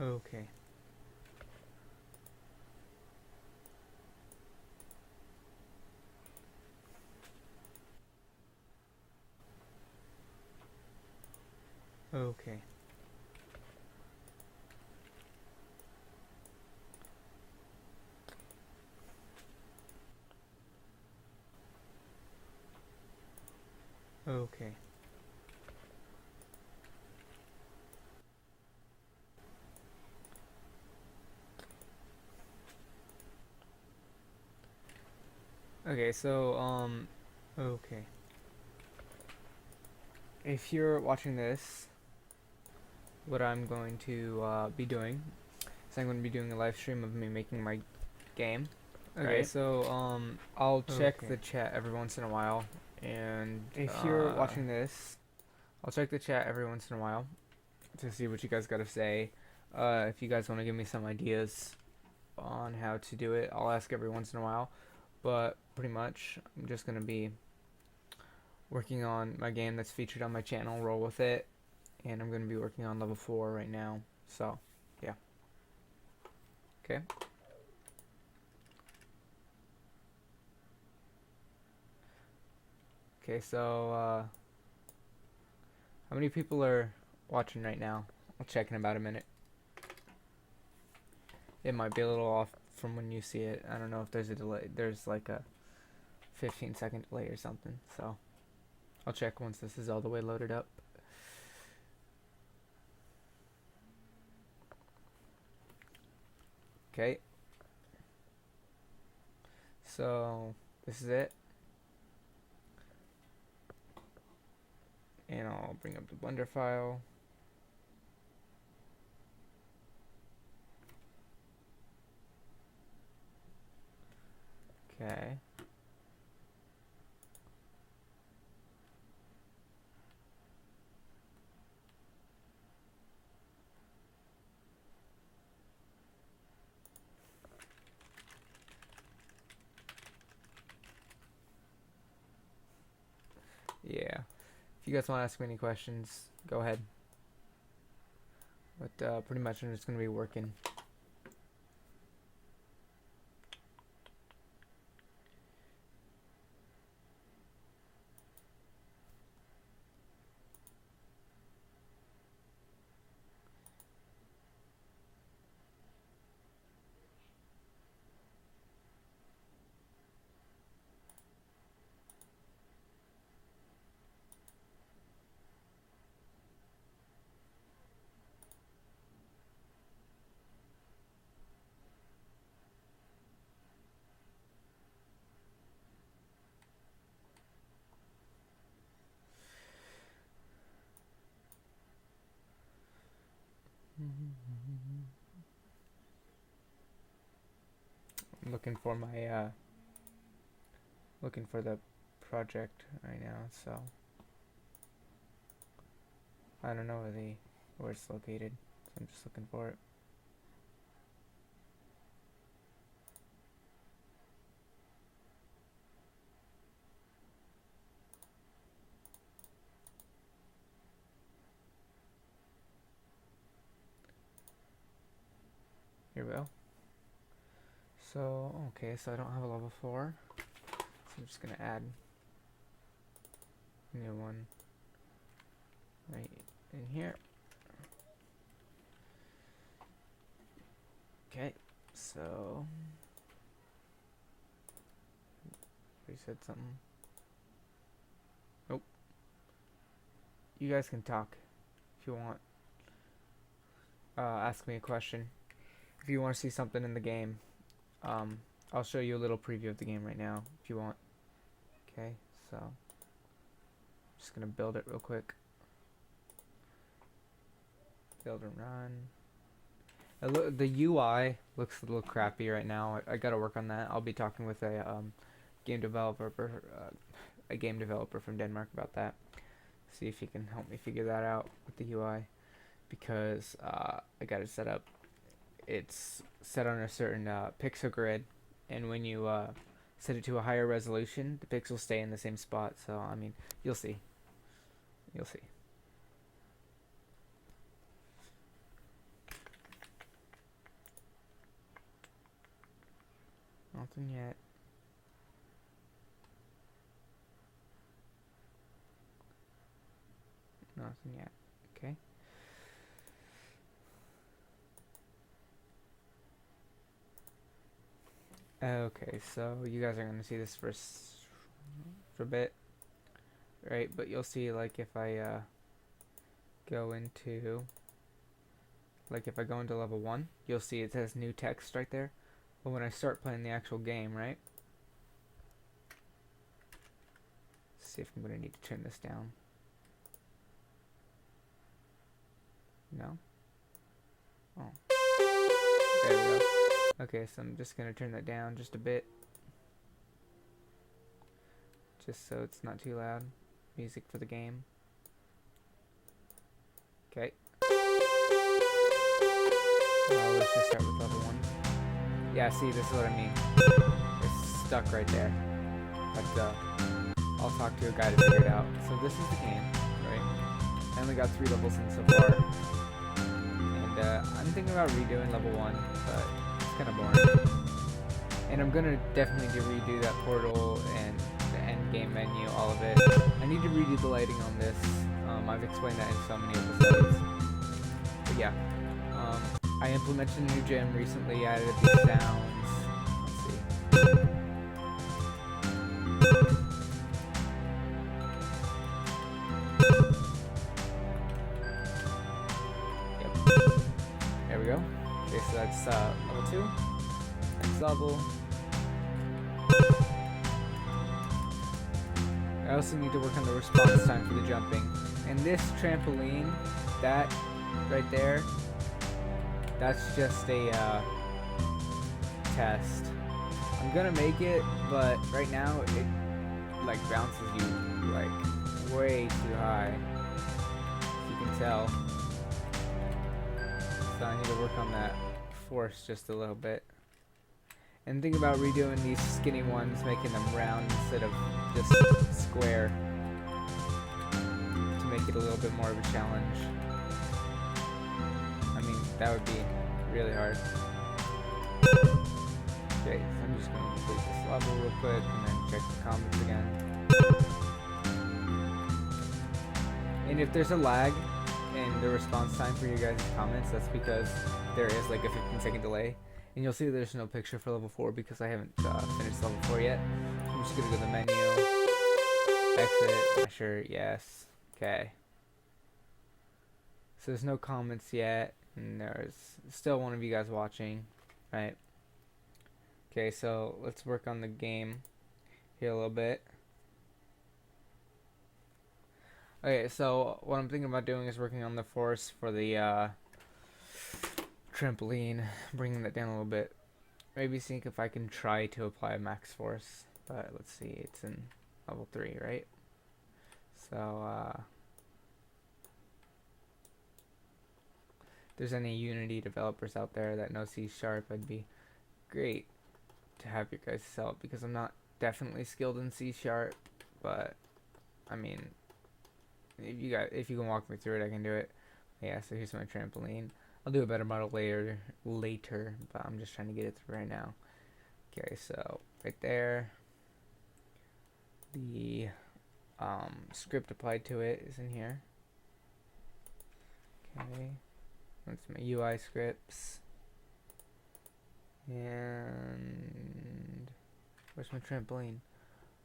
Okay. Okay. Okay. Okay, so, okay. If you're watching this, what I'm going to be doing is I'm going to be doing a live stream of me making my game. Okay, Right? so, I'll check the chat every once in a while, and if you're watching this, I'll check the chat every once in a while to see what you guys got to say. If you guys want to give me some ideas on how to do it, I'll ask every once in a while. But pretty much, I'm just gonna be working on my game that's featured on my channel. Roll with it, and I'm gonna be working on level 4 right now. So, yeah. Okay. Okay. So, how many people are watching right now? I'll check in about a minute. It might be a little off from when you see it. I don't know if there's a delay. There's like a 15-second delay or something. So, I'll check once this is all the way loaded up. Okay. So, this is it. And I'll bring up the Blender file. Okay. Yeah. If you guys want to ask me any questions, go ahead. But pretty much I'm just going to be working. I'm looking for my looking for the project right now, so I don't know where it's located. So I'm just looking for it. Here we go. So okay, so I don't have a level 4, so I'm just gonna add a new one right in here. Okay, so we said something. Nope. You guys can talk if you want. Ask me a question if you want to see something in the game. Um, I'll show you a little preview of the game right now if you want. Okay, so I'm just gonna build it real quick. Build and run. The UI looks a little crappy right now. I gotta work on that. I'll be talking with game developer, a game developer from Denmark about that. See if he can help me figure that out with the UI, because I got it set up. It's set on a certain pixel grid, and when you set it to a higher resolution, the pixels stay in the same spot. So I mean, you'll see. You'll see. Nothing yet. Nothing yet. Okay. Okay, so you guys are gonna see this for a bit, right? But you'll see, like, if I go into, like, if I go into level 1, you'll see it says new text right there. But when I start playing the actual game, right? Let's see if I'm gonna need to turn this down. No? Oh. There we go. Okay, so I'm just gonna turn that down just a bit. Just so it's not too loud. Music for the game. Okay. Let's just start with level 1. Yeah, see, this is what I mean. It's stuck right there. But I'll talk to a guy to figure it out. So this is the game, right? I only got 3 levels in so far. And I'm thinking about redoing level 1, but it's kind of boring. And I'm gonna definitely redo that portal and the end game menu, all of it. I need to redo the lighting on this. I've explained that in so many episodes. But yeah, I implemented a new gym recently, added these sounds. Let's see. Yep. There we go. Okay, so that's level 2. Next level. I also need to work on the response time for the jumping. And this trampoline, that right there, that's just a test. I'm gonna make it, but right now it like bounces you like way too high, if you can tell. So I need to work on that force just a little bit. And think about redoing these skinny ones, making them round instead of just square, to make it a little bit more of a challenge. I mean, that would be really hard. Okay, so I'm just going to complete this level real quick and then check the comments again. And if there's a lag in the response time for your guys' comments, that's because there is like a 15-second delay. And you'll see there's no picture for level 4 because I haven't finished level 4 yet. So I'm just going to go to the menu, exit, sure, yes, okay. So there's no comments yet, and there's still one of you guys watching, right? Okay, so let's work on the game here a little bit. Okay, so what I'm thinking about doing is working on the force for the trampoline, bringing that down a little bit. Maybe think if I can try to apply max force, but let's see, it's in level 3, right? So if there's any Unity developers out there that know C#, it'd be great to have your guys' help, because I'm not definitely skilled in C#, but I mean, if you can walk me through it, I can do it. Yeah, so here's my trampoline. I'll do a better model later, but I'm just trying to get it through right now. Okay, so right there, the script applied to it is in here. Okay, that's my UI scripts. And where's my trampoline?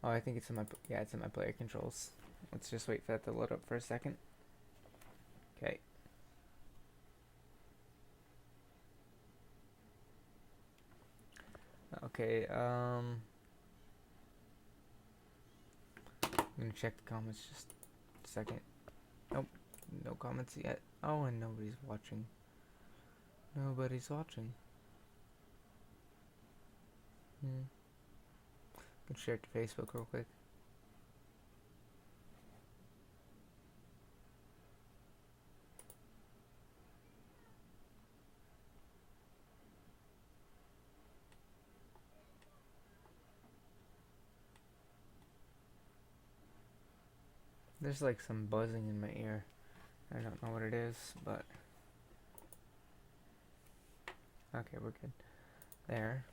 Oh, I think it's in my, yeah, it's in my player controls. Let's just wait for that to load up for a second. Okay. Okay, I'm gonna check the comments just a second. Nope, no comments yet. Oh, and nobody's watching. Nobody's watching. I can share it to Facebook real quick. There's like some buzzing in my ear. I don't know what it is, but okay, we're good. There.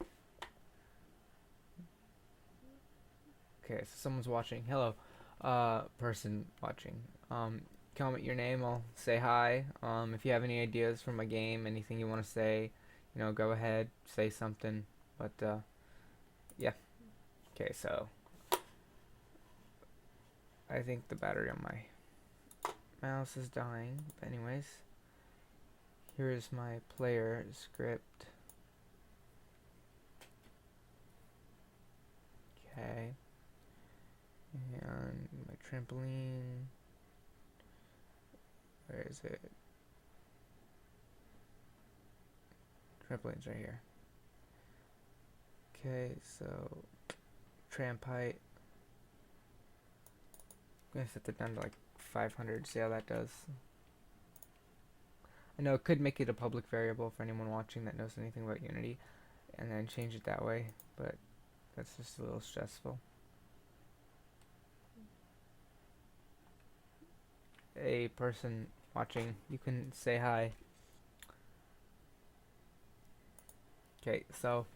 Okay, so someone's watching. Hello, person watching. Comment your name. I'll say hi. If you have any ideas for my game, anything you want to say, go ahead, say something. But yeah. Okay, so I think the battery on my mouse is dying. But anyways, here is my player script. Okay. And my trampoline. Where is it? Trampoline's right here. Okay, so tramp height. I'm gonna set that down to like 500. See how that does. I know it could make it a public variable for anyone watching that knows anything about Unity, and then change it that way, but that's just a little stressful. A person watching, you can say hi. Okay, so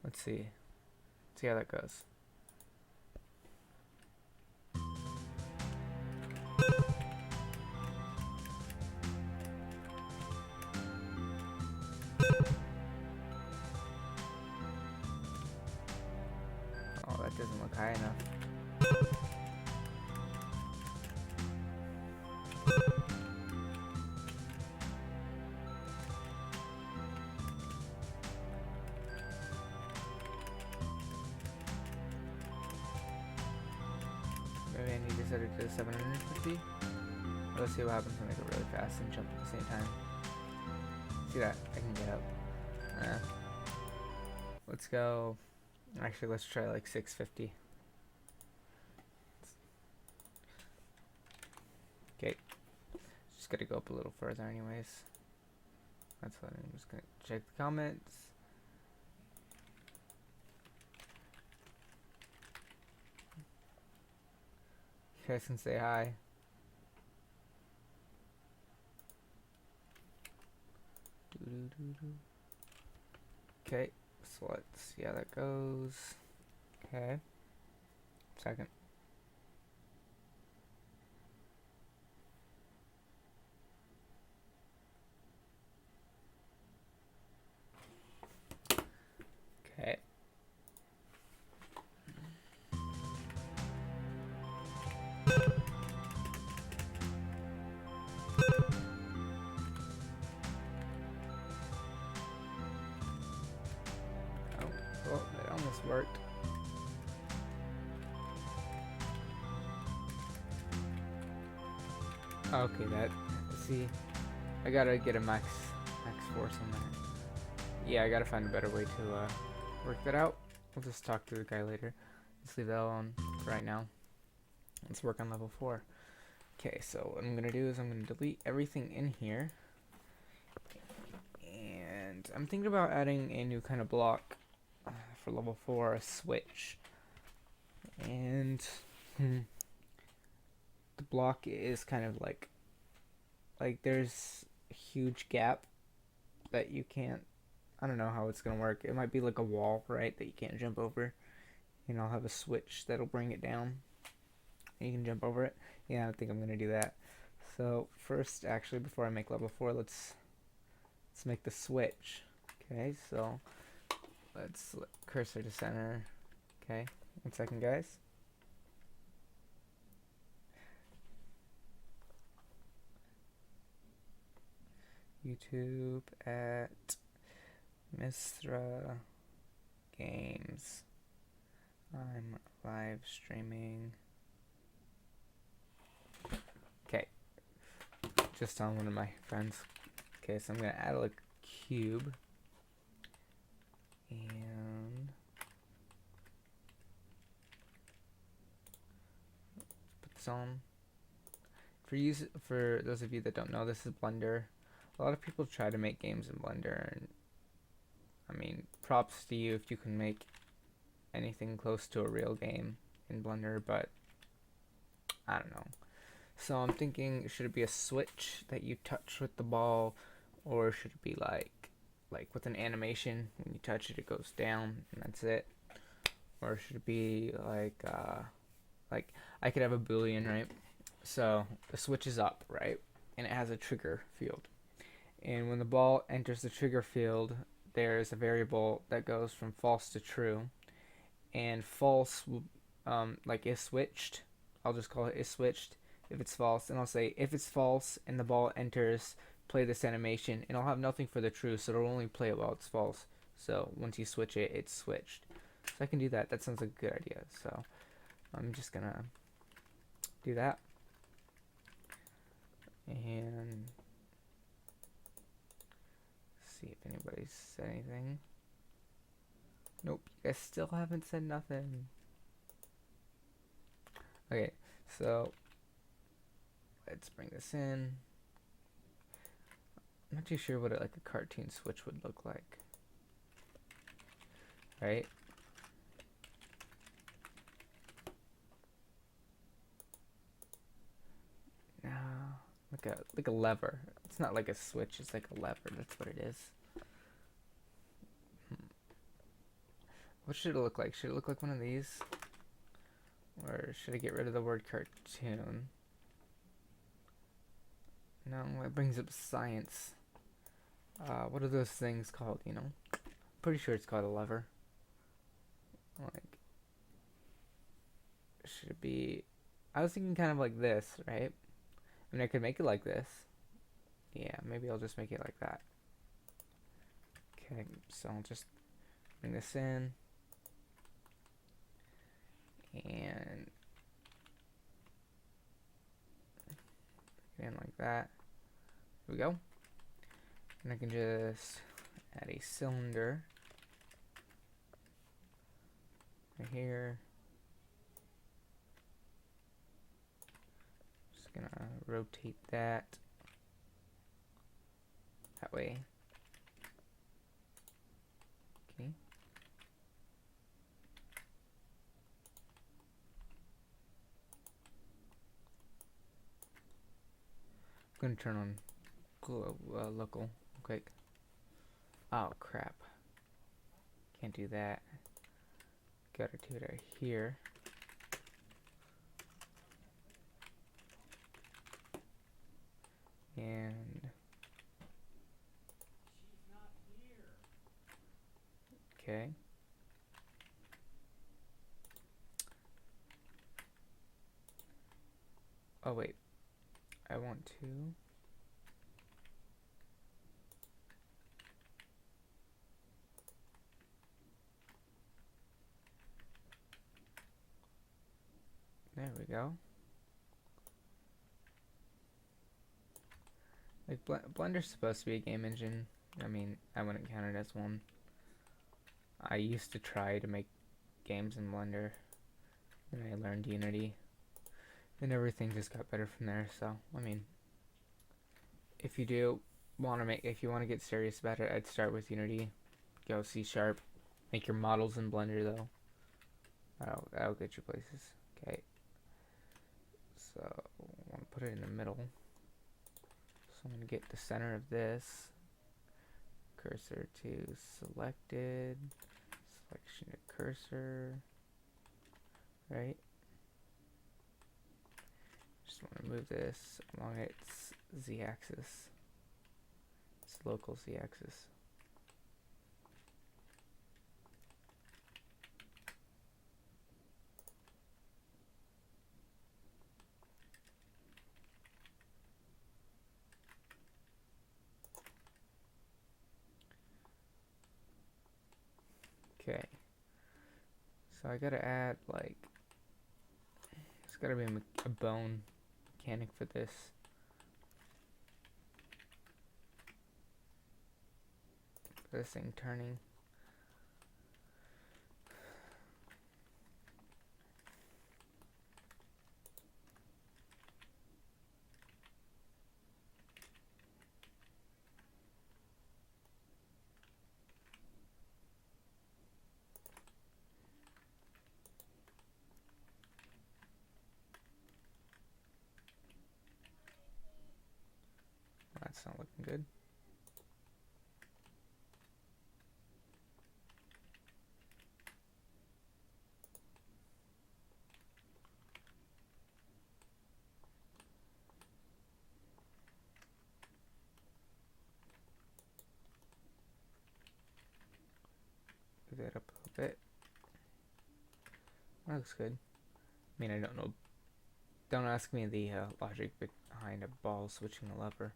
let's see how that goes. Oh, that doesn't look high enough. Maybe I need to set it to 750. Let's see what happens when I go really fast and jump at the same time. See that? I can get up. Let's go. Actually, let's try like 650. Okay. Just gotta go up a little further anyways. That's what I'm just gonna check the comments. You guys can say hi. Okay, so let's see how that goes. Okay. Second. Okay. Oh, that almost worked. Okay, see, I gotta get a max force on that. Yeah, I gotta find a better way to work that out. We'll just talk to the guy later. Just leave that alone for right now. Let's work on level 4. Okay, so what I'm gonna do is I'm gonna delete everything in here. And I'm thinking about adding a new kind of block for level 4, a switch. And the block is kind of like there's a huge gap that you can't, I don't know how it's gonna work. It might be like a wall, right, that you can't jump over. I'll have a switch that'll bring it down. You can jump over it. Yeah, I think I'm gonna do that. So first, actually, before I make level 4, let's make the switch. Okay, so let's cursor to center. Okay, 1 second, guys. YouTube at Misthra Games. I'm live streaming. Okay, just on one of my friends. Okay, so I'm gonna add a cube and put this on. For those of you that don't know, this is Blender. A lot of people try to make games in Blender, and I mean, props to you if you can make anything close to a real game in Blender, but I don't know. So I'm thinking, should it be a switch that you touch with the ball, or should it be like with an animation? When you touch it, it goes down, and that's it. Or should it be like I could have a boolean, right? So the switch is up, right? And it has a trigger field. And when the ball enters the trigger field, there's a variable that goes from false to true. And false, like is switched. I'll just call it is switched if it's false. And I'll say if it's false and the ball enters, play this animation. And I'll have nothing for the true, so it'll only play it while it's false. So once you switch it, it's switched. So I can do that. That sounds like a good idea. So I'm just gonna do that. And see if anybody's said anything. Nope, you guys still haven't said nothing. Okay, so let's bring this in. I'm not too sure what like a cartoon switch would look like. Right? No, like a lever. It's not like a switch, it's like a lever. That's what it is. What should it look like? Should it look like one of these? Or should I get rid of the word cartoon? No, it brings up science. What are those things called, you know? Pretty sure it's called a lever. Like, should it be... I was thinking kind of like this, right? I mean, I could make it like this. Yeah, maybe I'll just make it like that. Okay, so I'll just bring this in. And like that. Here we go. And I can just add a cylinder right here. Just gonna rotate that way. Okay. I'm gonna turn on local quick. Oh crap! Can't do that. Gotta do it right here. And okay. Oh wait, I want to. There we go. Like Blender's supposed to be a game engine. I mean, I wouldn't count it as one. I used to try to make games in Blender, and I learned Unity, and everything just got better from there. So, I mean, if you want to get serious about it, I'd start with Unity. Go C#. Make your models in Blender though. That'll get you places. Okay. So I want to put it in the middle. So I'm gonna get the center of this. Cursor to selected. Selection to cursor. Right. Just want to move this along its z-axis. Its local z-axis. Okay. So I gotta add like, there's gotta be a bone mechanic for this. For this thing turning. That's not looking good. That looks good. I mean, I don't know. Don't ask me the logic behind a ball switching a lever.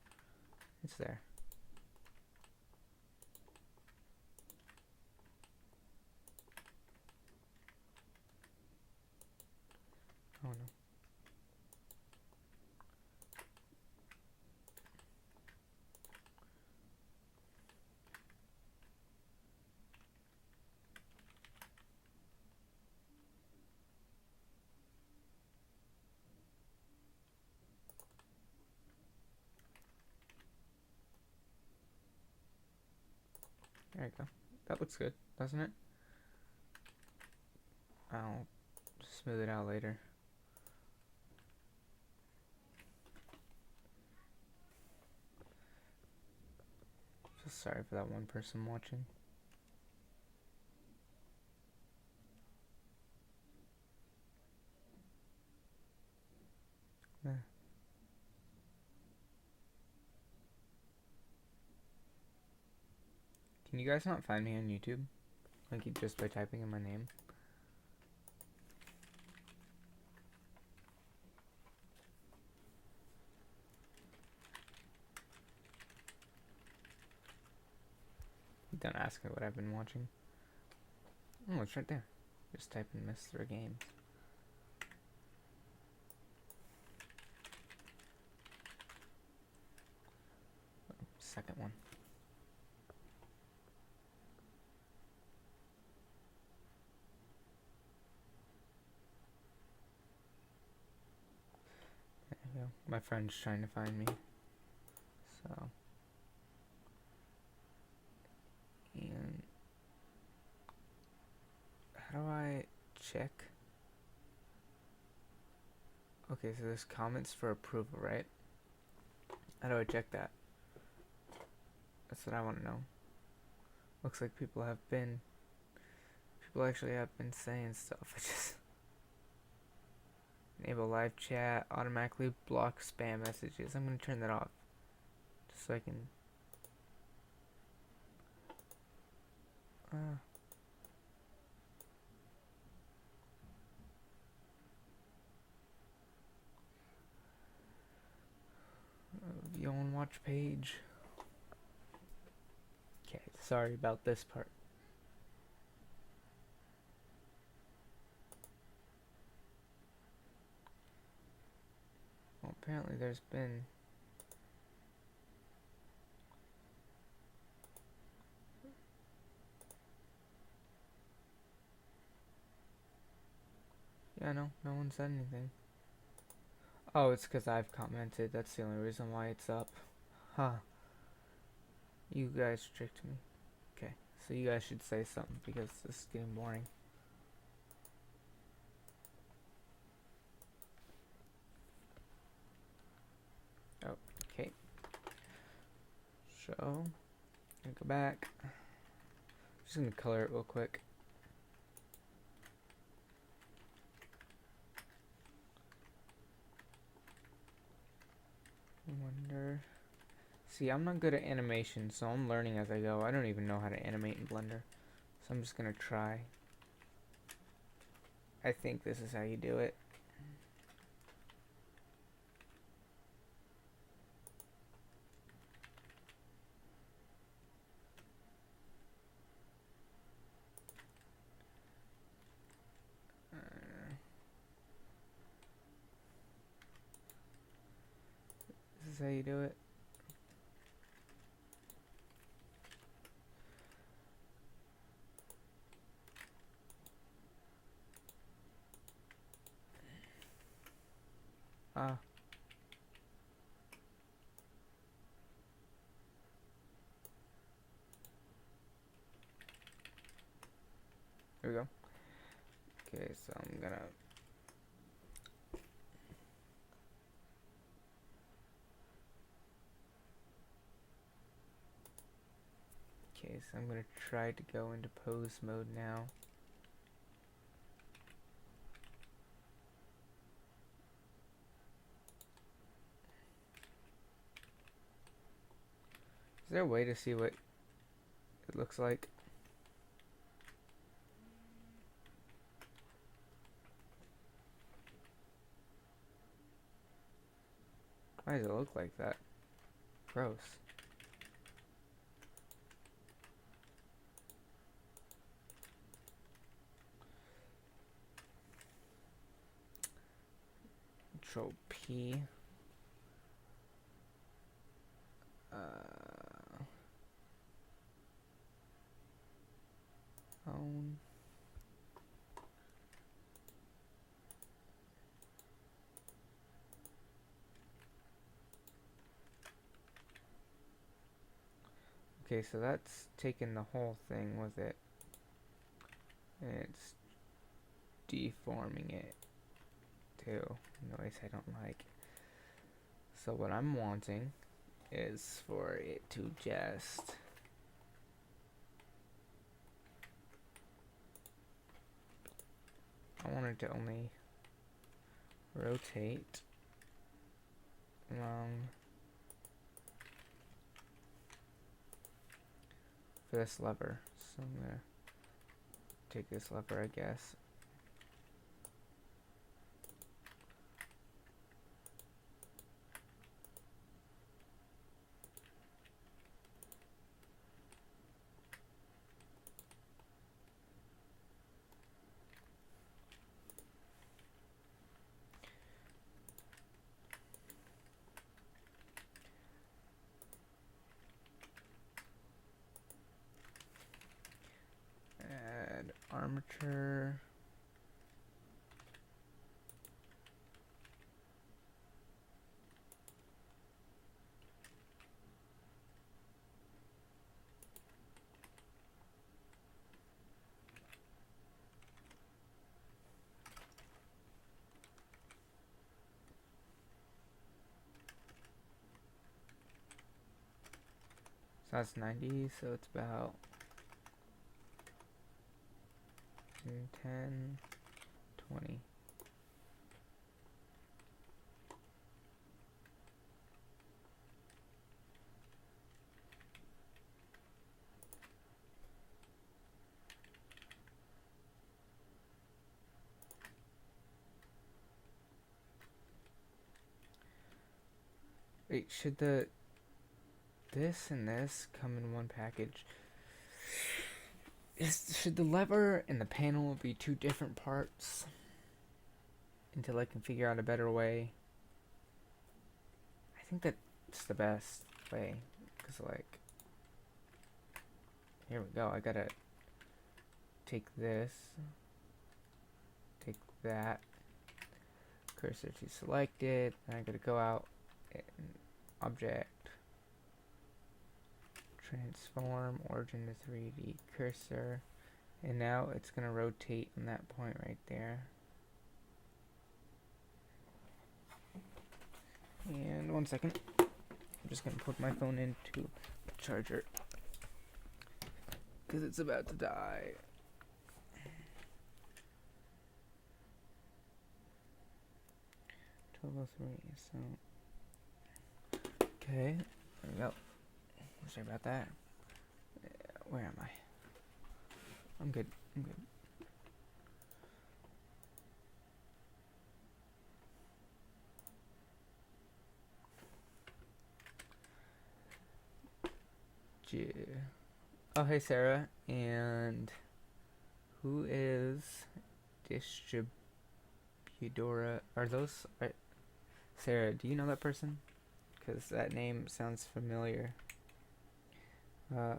It's there. Oh no. There you go. That looks good, doesn't it? I'll smooth it out later. Just sorry for that one person watching. Yeah. Can you guys not find me on YouTube? Like just by typing in my name? Don't ask me what I've been watching. Oh, it's right there. Just type in Misthra Games. Second one. There you go. My friend's trying to find me. So. And how do I check? Okay, so there's comments for approval, right? How do I check that? That's what I want to know. Looks like people actually have been saying stuff. I just enable live chat, automatically block spam messages. I'm gonna turn that off, just so I can. View on watch page. Okay, sorry about this part. Well, apparently there's been no one said anything. Oh, it's because I've commented. That's the only reason why it's up. Huh. You guys tricked me. Okay, so you guys should say something because this is getting boring. Oh, okay. So, I'm gonna go back. Just gonna color it real quick. I wonder. See, I'm not good at animation, so I'm learning as I go. I don't even know how to animate in Blender, so I'm just gonna try. I think this is how you do it. This is how you do it. Ah. There we go. Okay, so I'm gonna. Okay, so I'm gonna try to go into pose mode now. Is there a way to see what it looks like? Why does it look like that? Gross. Control P. Own. Okay, so that's taking the whole thing with it. And it's deforming it too. Noise I don't like. So what I'm wanting is for it to just I want it to only rotate along for this lever. So I'm gonna take this lever, I guess. Add armature. So that's 90, so it's about 10, 20. Wait, should this and this come in one package? Should the lever and the panel be two different parts until I can figure out a better way? I think that's the best way, because like, here we go, I gotta take this, take that, cursor to selected, and I gotta go out and object, transform origin to 3D cursor, and now it's gonna rotate on that point right there. And 1 second, I'm just gonna plug my phone into the charger because it's about to die. So okay, there we go. Sorry about that. Where am I? I'm good. I'm good. Oh, hey Sarah. And who is Distributora? Are those? Sarah, do you know that person? Because that name sounds familiar. Yeah,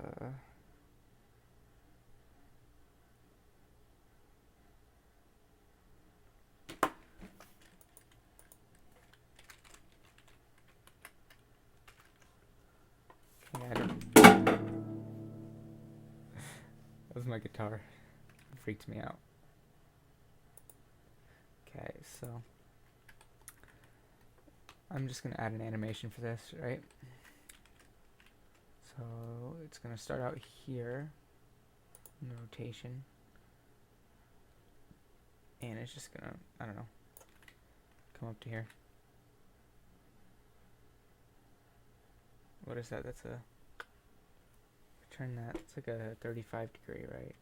I don't. That was my guitar. It freaked me out. Okay, so I'm just gonna add an animation for this, right? So it's gonna start out here in the rotation, and it's just gonna, I don't know, come up to here. What is that? That's a, turn that, it's like a 35-degree, right?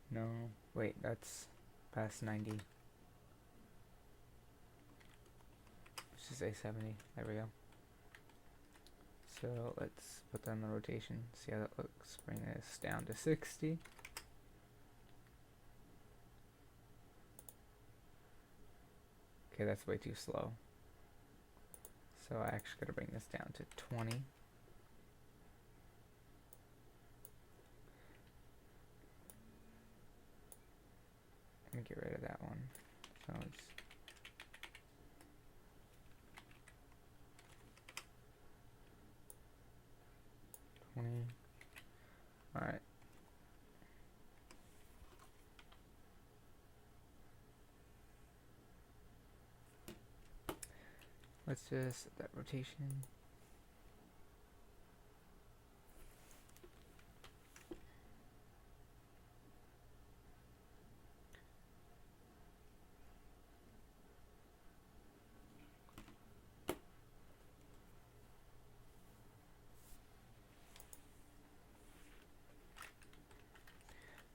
No, wait, that's past 90. Let's just say 70. There we go. So let's put that on the rotation. See how that looks. Bring this down to 60. Okay, that's way too slow. So I actually gotta bring this down to 20. Let me get rid of that one. So it's 20. Alright. Let's just set that rotation.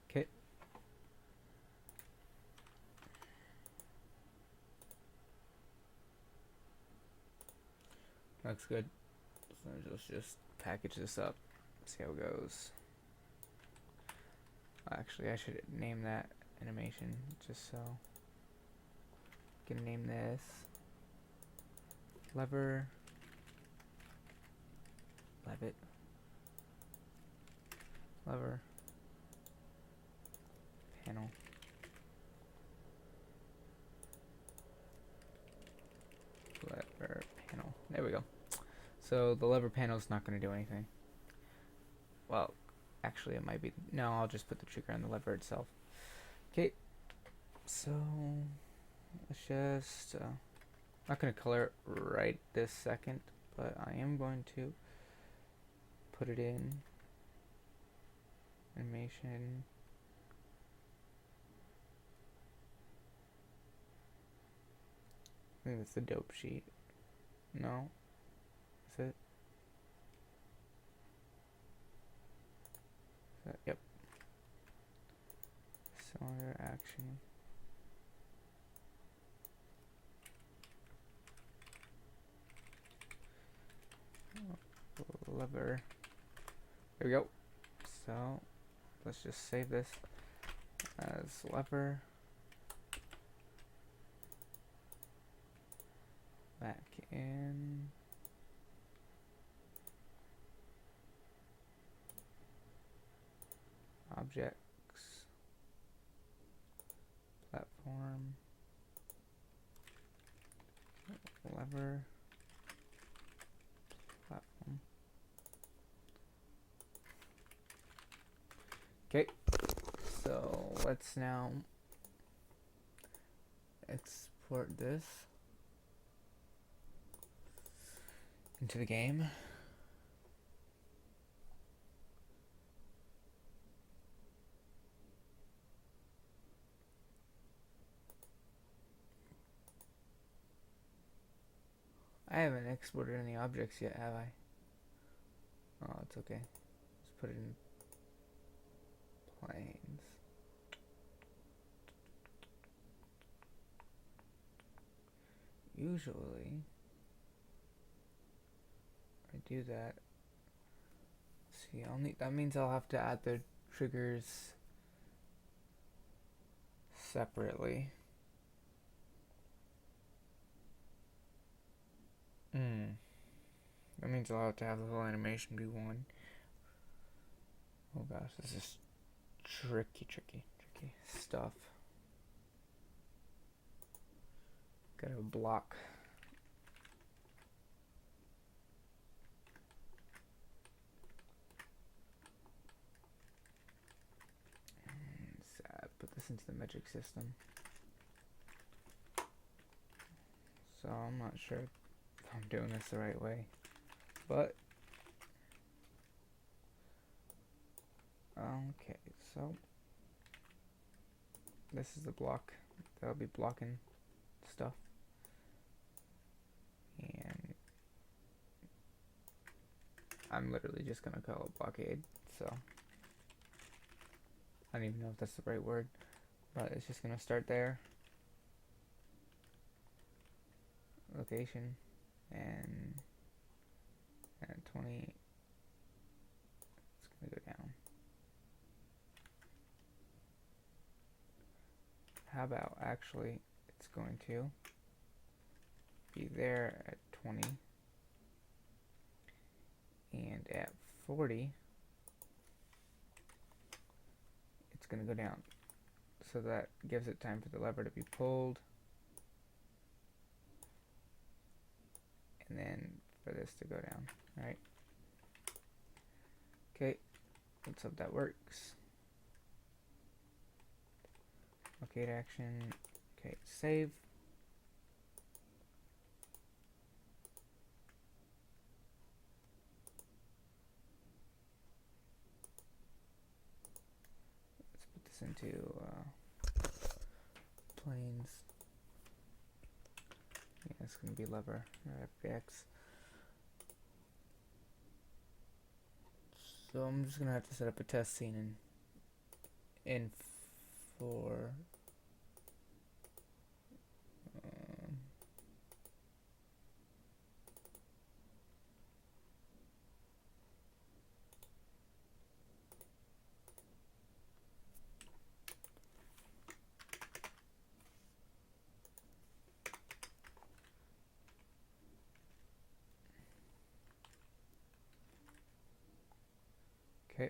Okay. Looks good. So let's just package this up, see how it goes. Actually, I should name that animation just so. Gonna name this lever levitt lever panel. Lever panel. There we go. So the lever panel is not going to do anything. Well, actually it might be. No, I'll just put the trigger on the lever itself. Okay. So let's just. Not going to color it right this second, but I am going to put it in animation. I think that's the dope sheet. No. Is it? Yep. Cylinder action. Lever. There we go. So let's just save this as lever. Back in. Objects. Platform. Lever. Platform. Okay. So let's now export this into the game. I haven't exported any objects yet, have I? Oh, it's okay. Let's put it in planes. Usually, I do that. See, that means I'll have to add the triggers separately. That means I'll have to have the whole animation be one. Oh gosh, this is tricky stuff. Gotta block. Put this into the metric system. So I'm not sure if I'm doing this the right way, but okay. So this is the block that'll be blocking stuff, and I'm literally just gonna call it blockade. So I don't even know if that's the right word, but it's just gonna start there. Location. and at 20, it's going to go down. How about actually it's going to be there at 20, and at 40 it's going to go down. So that gives it time for the lever to be pulled, and then for this to go down. Alright. Okay, let's hope that works. Locate action. Okay, save. Let's put this into planes. Yeah, it's going to be lever or FBX. So I'm just going to have to set up a test scene in for okay.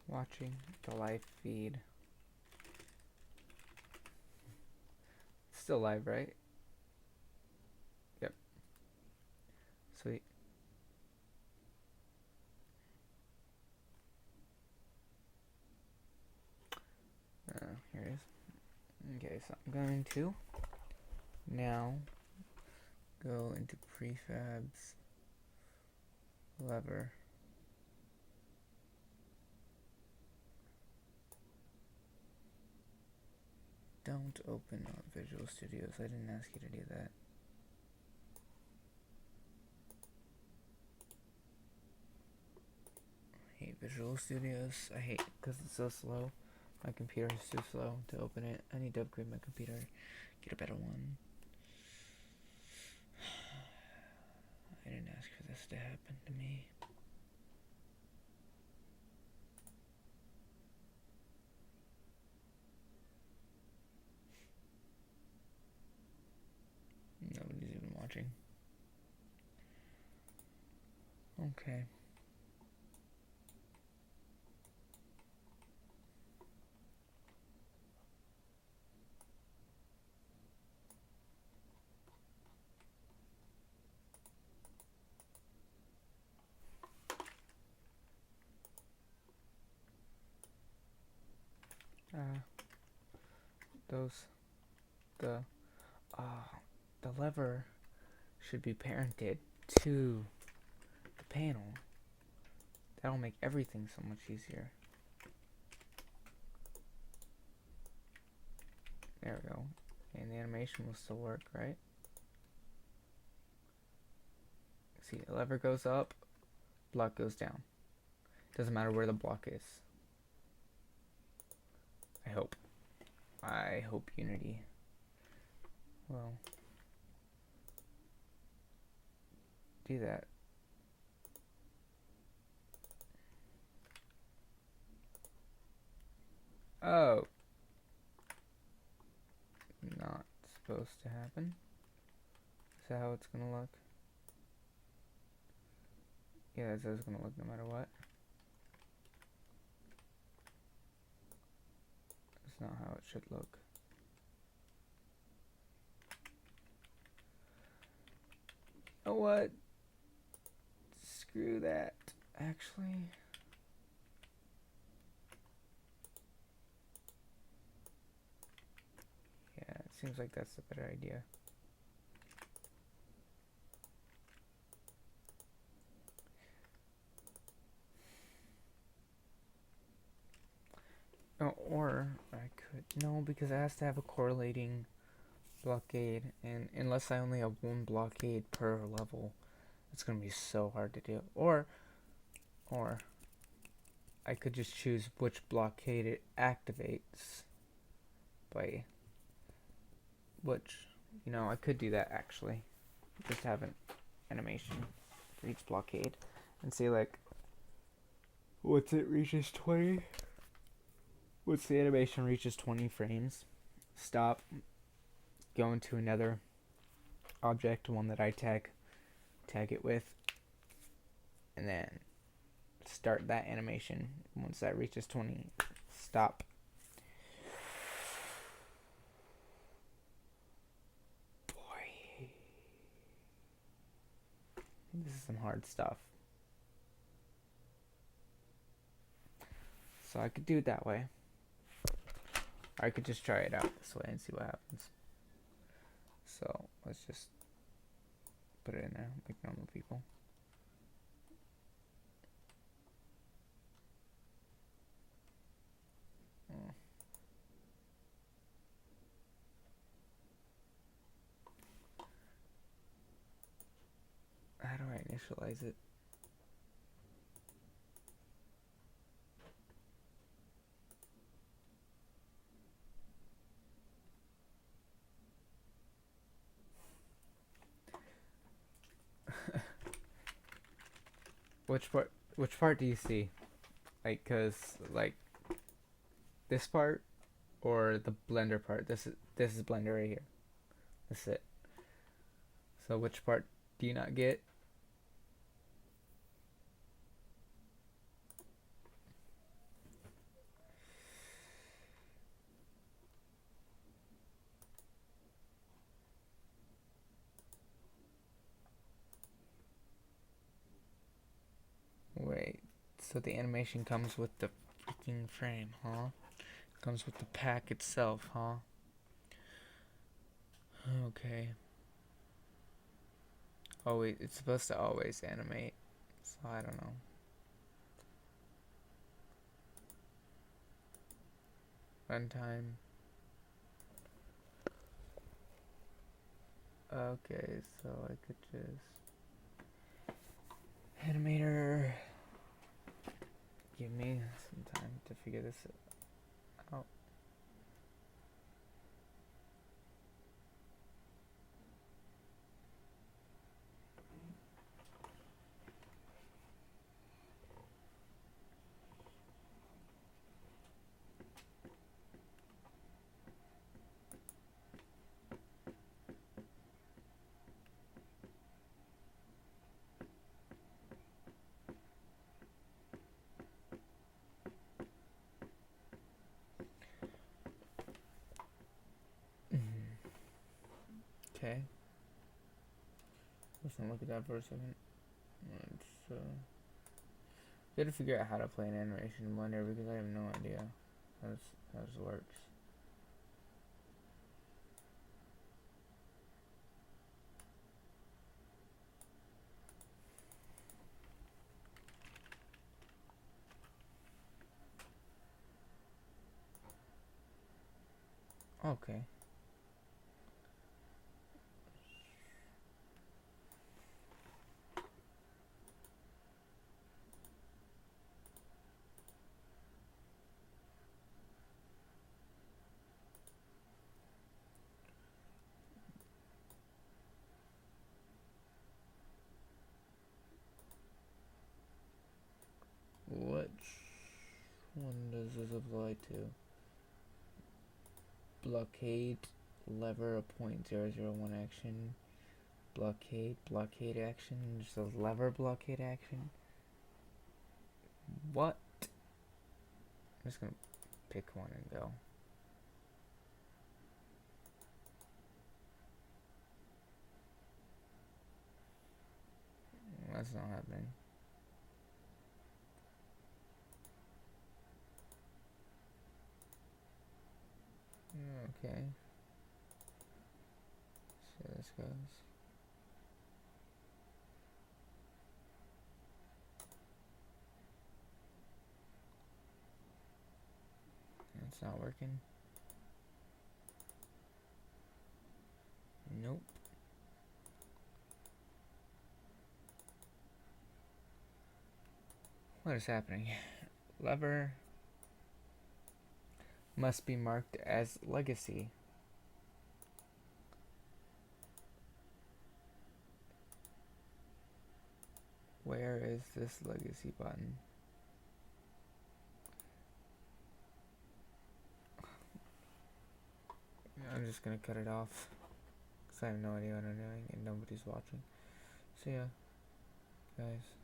Watching the live feed. It's still live, right? Yep. Sweet. Here it is. Okay, so I'm going to now go into prefabs, lever. Don't open up Visual Studios. I didn't ask you to do that. I hate Visual Studios. I hate because it's so slow. My computer is too slow to open it. I need to upgrade my computer. Get a better one. I didn't ask for this to happen to me. Nobody's even watching. Okay. The lever should be parented to the panel. That'll make everything so much easier. There we go. And the animation will still work, right? See, the lever goes up, block goes down. Doesn't matter where the block is. I hope Unity will do that. Oh. Not supposed to happen. Is that how it's gonna look? Yeah, that's how it's gonna look no matter what. That's not how it should look. You know what? Screw that. Actually, yeah, it seems like that's the better idea. or I could no, because it has to have a correlating blockade, and unless I only have one blockade per level, it's gonna be so hard to do. Or I could just choose which blockade it activates by which, I could do that actually. Just have an animation for each blockade and see like once it reaches 20, once the animation reaches 20 frames, stop, go into another object, one that I tag it with, and then start that animation. Once that reaches 20, stop. Boy, this is some hard stuff. So I could do it that way. Or I could just try it out this way and see what happens. So let's just put it in there like normal people. How do I initialize it? Which part do you see? Like, cause like this part or the blender part? This is blender right here. That's it. So which part do you not get? Wait, so the animation comes with the freaking frame, huh? Comes with the pack itself, huh? Okay. Oh wait, it's supposed to always animate, so I don't know. Runtime. Okay, so I could just animator. Give me some time to figure this out. Okay. Let's not look at that for a second. Let's gotta figure out how to play an animation in Blender because I have no idea how this works. Okay. Which one does this apply to? Blockade, lever, a .001 action. Blockade action, just a lever blockade action. What? I'm just gonna pick one and go. That's not happening. Okay. See how this goes. It's not working. Nope. What is happening? Lever must be marked as legacy. Where is this legacy button? I'm just gonna cut it off because I have no idea what I'm doing and nobody's watching. So yeah, guys.